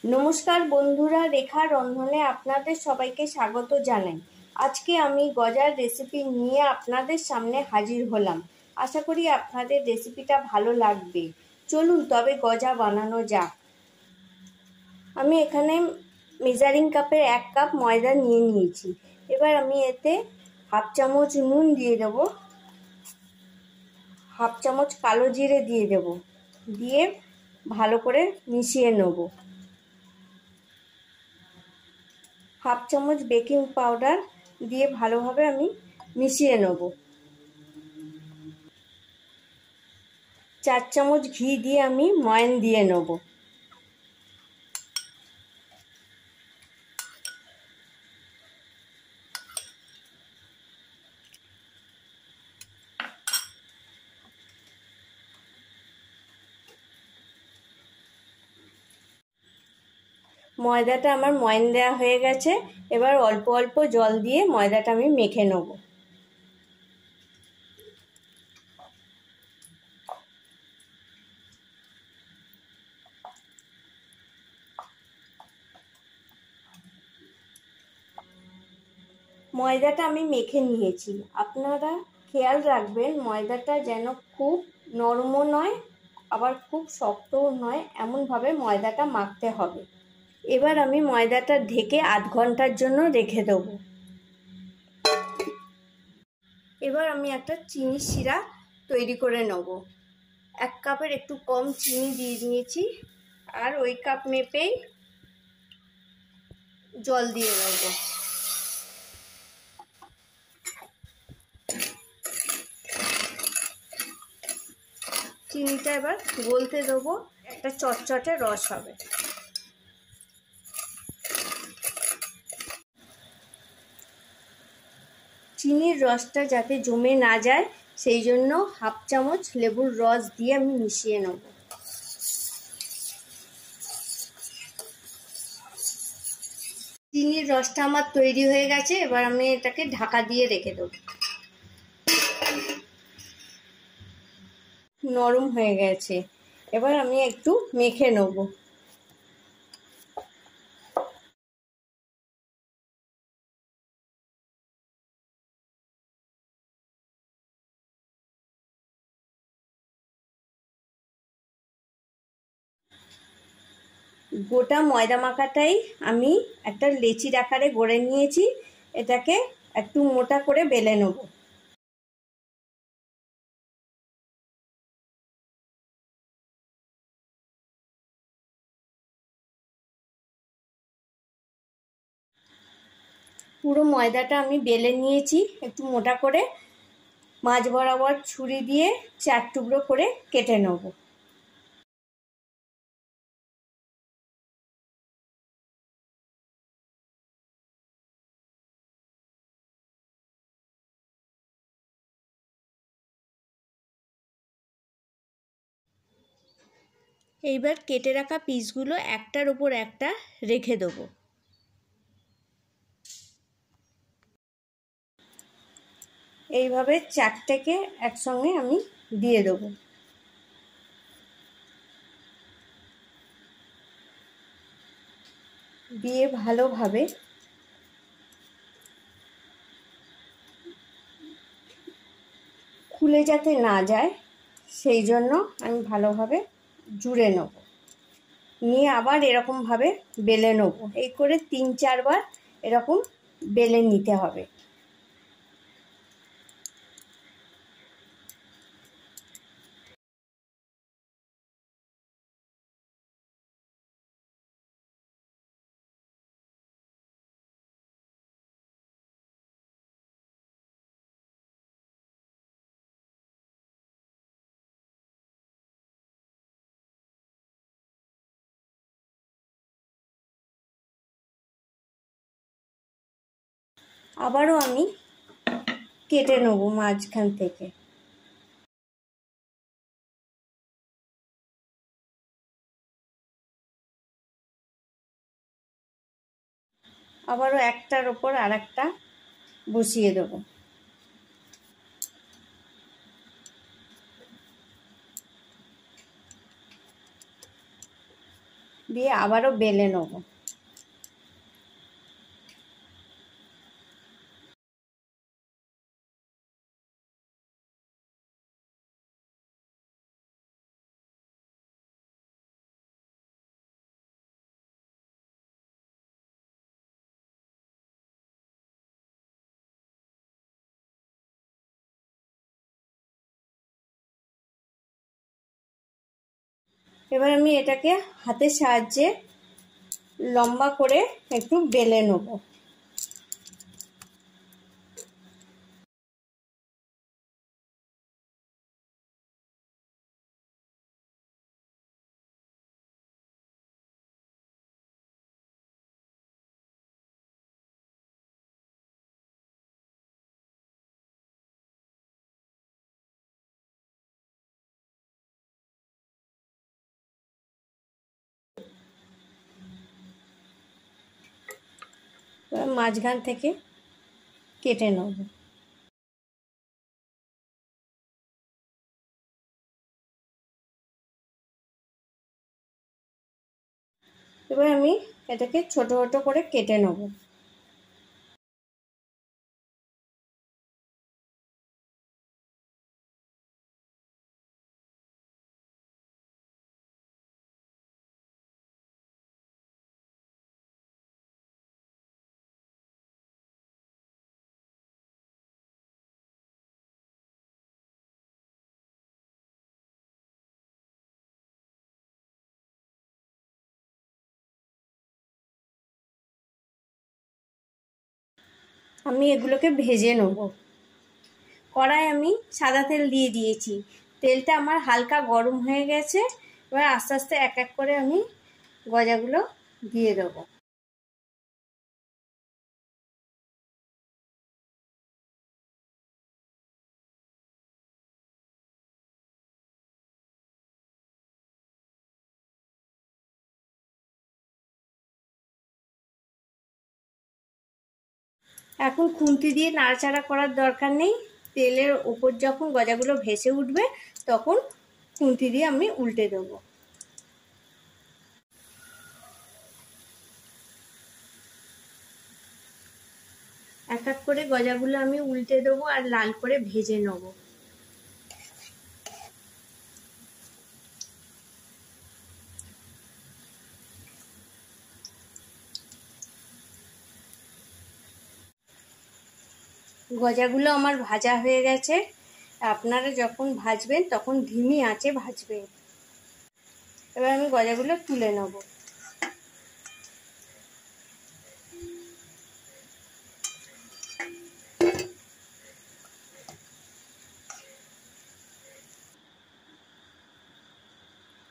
নমস্কার বন্ধুরা, রেখা রন্ধনে আপনাদের সবাইকে স্বাগত জানাই। আজকে আমি গজার রেসিপি নিয়ে আপনাদের সামনে হাজির হলাম। আশা করি আপনাদের রেসিপিটা ভালো লাগবে। চলুন তবে গজা বানানো যাক। আমি এখানে মেজারিং কাপের 1 কাপ ময়দা নিয়ে নিয়েছি। এবার আমি এতে হাফ চামচ নুন দিয়ে দেব, হাফ চামচ কালো জিরে দিয়ে দেব, দিয়ে ভালো করে মিশিয়ে নেব। হাফ চামচ বেকিং পাউডার দিয়ে ভালোভাবে আমি মিশিয়ে নেব। 4 চামচ ঘি দিয়ে আমি ময়ান দিয়ে নেব। ময়দাটা আমার ময়ান দেওয়া হয়ে গেছে। এবার অল্প অল্প জল দিয়ে ময়দাটা আমি মেখে নেব। ময়দাটা আমি মেখে নিয়েছি। আপনারা খেয়াল রাখবেন ময়দাটা যেন খুব নরমও নয় আবার খুব শক্তও নয়, এমনভাবে ময়দাটা মাখতে হবে। এবার আমি ময়দাটা ঢেকে আধ ঘন্টার জন্য রেখে দেব। এবার আমি একটা চিনি শিরা তৈরি করে নেব। 1 কাপের একটু কম চিনি দিয়ে নিয়েছি, আর ওই কাপ মেপেই জল দিয়ে দেব। চিনিটা এবার গলতে দেবো, একটা চটচটে রস হবে। চিনির রসটা যাতে জমে না যায় সেই জন্য হাফ চামচ লেবুর রস দিয়ে আমি মিশিয়ে নেব। চিনির রসটা আমার তৈরি হয়ে গেছে। এবার আমি এটাকে ঢাকা দিয়ে রেখে দেব। নরম হয়ে গেছে, এবার আমি একটু মেখে নেব। গোটা ময়দা মাখাটাই আমি একটা লেচির আকারে গড়ে নিয়েছি। এটাকে একটু মোটা করে বেলে নেব। পুরো ময়দাটা আমি বেলে নিয়েছি একটু মোটা করে। মাঝ বরাবর ছুরি দিয়ে 4 টুকরো করে কেটে নেব। এইবার কেটে রাখা পিসগুলো একটার উপর একটা রেখে দেবো। এইভাবে 4টেকে একসঙ্গে আমি দিয়ে দেবো। দিয়ে ভালোভাবে খুলে যাতে না যায় সেই জন্য আমি ভালোভাবে জুড়ে নেব। নিয়ে আবার এরকমভাবে বেলে নেব। এই করে 3-4 বার এরকম বেলে নিতে হবে। আবারও আমি কেটে নেব মাঝখান থেকে। আবারও একটার ওপর আরেকটা বসিয়ে দেব। দিয়ে আবারও বেলে নেব। এবার আমি এটাকে হাতের সাহায্যে লম্বা করে একটু বেলে নেব। মাঝখান থেকে কেটে নেব। এবার আমি এটাকে ছোট ছোট করে কেটে নেব। আমি এগুলোকে ভেজে নেব। কড়াই আমি সাদা তেল দিয়ে দিয়েছি। তেলটা আমার হালকা গরম হয়ে গেছে। এবার আস্তে আস্তে এক এক করে আমি গজাগুলো দিয়ে দেবো। এখন খুন্তি দিয়ে নাড়াচাড়া করার দরকার নেই। তেলের ওপর যখন গজাগুলো ভেসে উঠবে তখন খুন্তি দিয়ে আমি উল্টে দেবো। এক এক করে গজাগুলো আমি উল্টে দেবো আর লাল করে ভেজে নেব। গজাগুলো আমার ভাজা হয়ে গেছে। আপনারা যখন ভাজবেন তখন ধিমি আঁচে ভাজবেন। এবার আমি গজাগুলো তুলে নেব।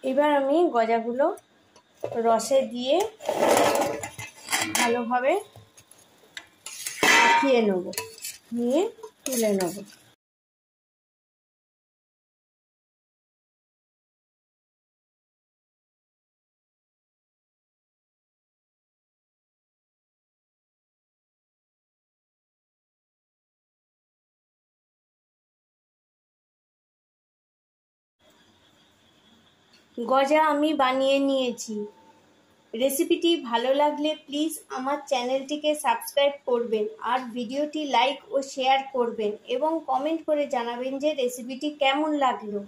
এবার আমি গজাগুলো রসে দিয়ে ভালোভাবে মাখিয়ে নেব, নিয়ে তুলে নেব। গজা আমি বানিয়ে নিয়েছি। রেসিপিটি ভালো লাগলে প্লিজ আমার চ্যানেলটিকে সাবস্ক্রাইব করবেন আর ভিডিওটি লাইক ও শেয়ার করবেন এবং কমেন্ট করে জানাবেন যে রেসিপিটি কেমন লাগলো।